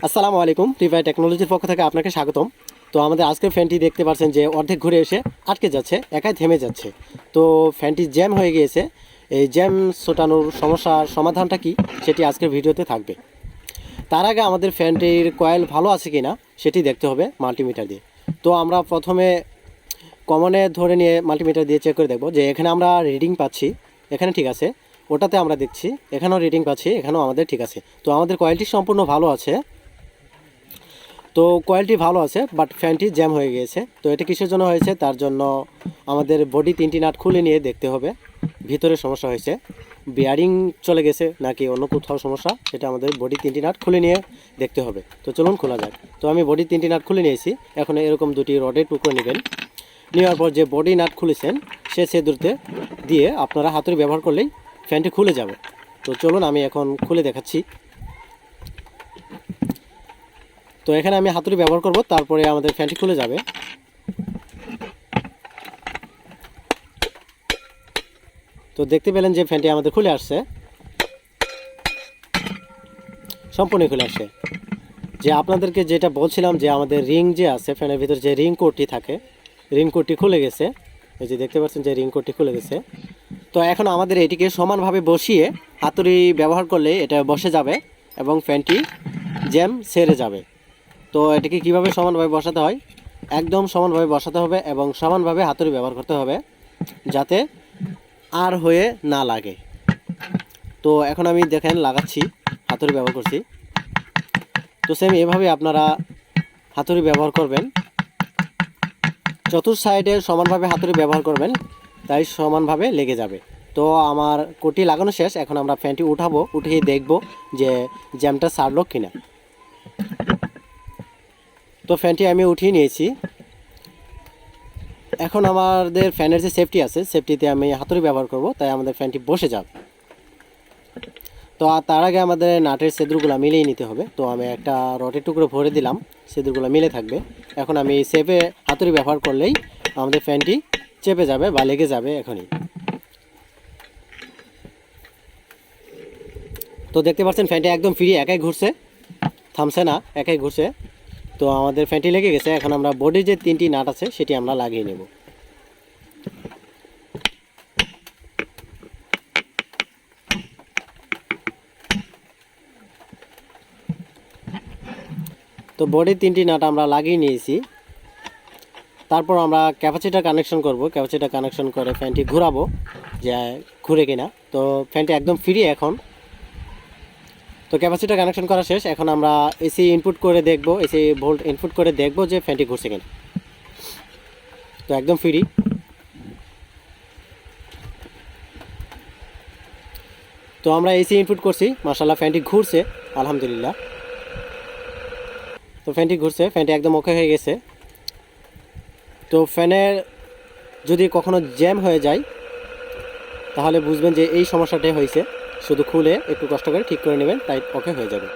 আসসালামু আলাইকুম, রিভাই টেকনোলজির পক্ষ থেকে আপনাকে স্বাগতম। তো আমাদের আজকের ফ্যানটি দেখতে পাচ্ছেন যে অর্ধেক ঘুরে এসে আটকে যাচ্ছে, একাই থেমে যাচ্ছে। তো ফ্যানটি জ্যাম হয়ে গিয়েছে। এই জ্যাম ছোটানোর সমস্যার সমাধানটা কি সেটি আজকের ভিডিওতে থাকবে। তার আগে আমাদের ফ্যানটির কয়েল ভালো আছে কি না সেটি দেখতে হবে মাল্টিমিটার দিয়ে। তো আমরা প্রথমে কমনে ধরে নিয়ে মাল্টিমিটার দিয়ে চেক করে দেখব যে এখানে আমরা রিডিং পাচ্ছি, এখানে ঠিক আছে। ওটাতে আমরা দেখছি এখানেও রিডিং পাচ্ছি, এখানেও আমাদের ঠিক আছে। তো আমাদের কয়েলটি সম্পূর্ণ ভালো আছে। তো কোয়ালিটি ভালো আছে, বাট ফ্যানটি জ্যাম হয়ে গিয়েছে। তো এটা কিসের জন্য হয়েছে, তার জন্য আমাদের বডি 3টি নাট খুলে নিয়ে দেখতে হবে ভিতরে সমস্যা হয়েছে, বিয়ারিং চলে গেছে নাকি অন্য কোথাও সমস্যা, সেটা আমাদের বডি 3টি নাট খুলে নিয়ে দেখতে হবে। তো চলুন খোলা যাক। তো আমি বডি 3টি নাট খুলে নিয়েছি। এখন এরকম দুটি রডের টুকরো নেবেন। নেওয়ার পর যে বডি নাট খুলেছেন সে ছিদ্রতে দিয়ে আপনারা হাতুড়ি ব্যবহার করলেই ফ্যানটি খুলে যাবে। তো চলুন আমি এখন খুলে দেখাচ্ছি। তো এখানে আমি হাতুড়ি ব্যবহার করব, তারপরে আমাদের ফ্যানটি খুলে যাবে। তো দেখতে পেলেন যে ফ্যানটি আমাদের খুলে আসছে, সম্পূর্ণ খুলে আসছে। যে আপনাদেরকে যেটা বলছিলাম যে আমাদের রিং যে আছে ফ্যানের ভিতরে, যে রিং কোডটি থাকে, রিং কোডটি খুলে গেছে। এই যে দেখতে পাচ্ছেন যে রিং কোডটি খুলে গেছে। তো এখন আমাদের এটিকে সমানভাবে বসিয়ে হাতুড়ি ব্যবহার করলে এটা বসে যাবে এবং ফ্যানটি জ্যাম সেরে যাবে। তো এটাকে কিভাবে সমানভাবে বসাতে হয়, একদম সমানভাবে বসাতে হবে এবং সমানভাবে হাতুড়ি ব্যবহার করতে হবে যাতে আর হয়ে না লাগে। তো এখন আমি দেখেন লাগাচ্ছি, হাতুড়ি ব্যবহার করছি। তো সেম এভাবে আপনারা হাতুড়ি ব্যবহার করবেন, চতুর সাইডে সমানভাবে হাতুড়ি ব্যবহার করবেন, তাই সমানভাবে লেগে যাবে। তো আমার কোটি লাগানো শেষ। এখন আমরা ফ্যানটি উঠাবো, উঠিয়ে দেখব যে জ্যামটা সারলো কিনা। তো ফ্যানটি আমি উঠিয়ে নিয়েছি। এখন আমাদের ফ্যানের যে সেফটি আছে, সেফটিতে আমি হাতুড়ি ব্যবহার করব, তাই আমাদের ফ্যানটি বসে যাবে। তো তার আগে আমাদের নাটের ছিদ্রগুলো মিলিয়ে নিতে হবে। তো আমি একটা রডের টুকরো ভরে দিলাম, ছিদ্রগুলো মিলে থাকবে। এখন আমি সেফে হাতুড়ি ব্যবহার করলেই আমাদের ফ্যানটি চেপে যাবে বা লেগে যাবে এখনই। তো দেখতে পাচ্ছেন ফ্যানটি একদম ফ্রি, একাই ঘুরছে, থামছে না, একাই ঘুরছে। তো আমাদের ফ্যানটি লেগে গেছে। এখন আমরা বডির যে 3টি নাট আছে সেটি আমরা লাগিয়ে নেব। তো বডির 3টি নাট আমরা লাগিয়ে নিয়েছি। তারপর আমরা ক্যাপাসিটার কানেকশন করব। ক্যাপাসিটার কানেকশন করে ফ্যানটি ঘোরাবো যে ঘুরে কিনা। তো ফ্যানটি একদম ফ্রি এখন। তো ক্যাপাসিটার কানেকশন করা শেষ। এখন আমরা এসি ইনপুট করে দেখব, এসি ভোল্ট ইনপুট করে দেখব যে ফ্যানটি ঘুরছে কিনা। তো একদম ফ্রি। তো আমরা এসি ইনপুট করছি, মাশাআল্লাহ ফ্যানটি ঘুরছে, আলহামদুলিল্লাহ। তো ফ্যানটি ঘুরছে, ফ্যানটি একদম ওকে হয়ে গেছে। তো ফ্যানের যদি কখনো জ্যাম হয়ে যায় তাহলে বুঝবেন যে এই সমস্যাটাই হয়েছে। শুধু খুলে একটু কষ্ট করে ঠিক করে নেবেন, তাই ওকে হয়ে যাবে।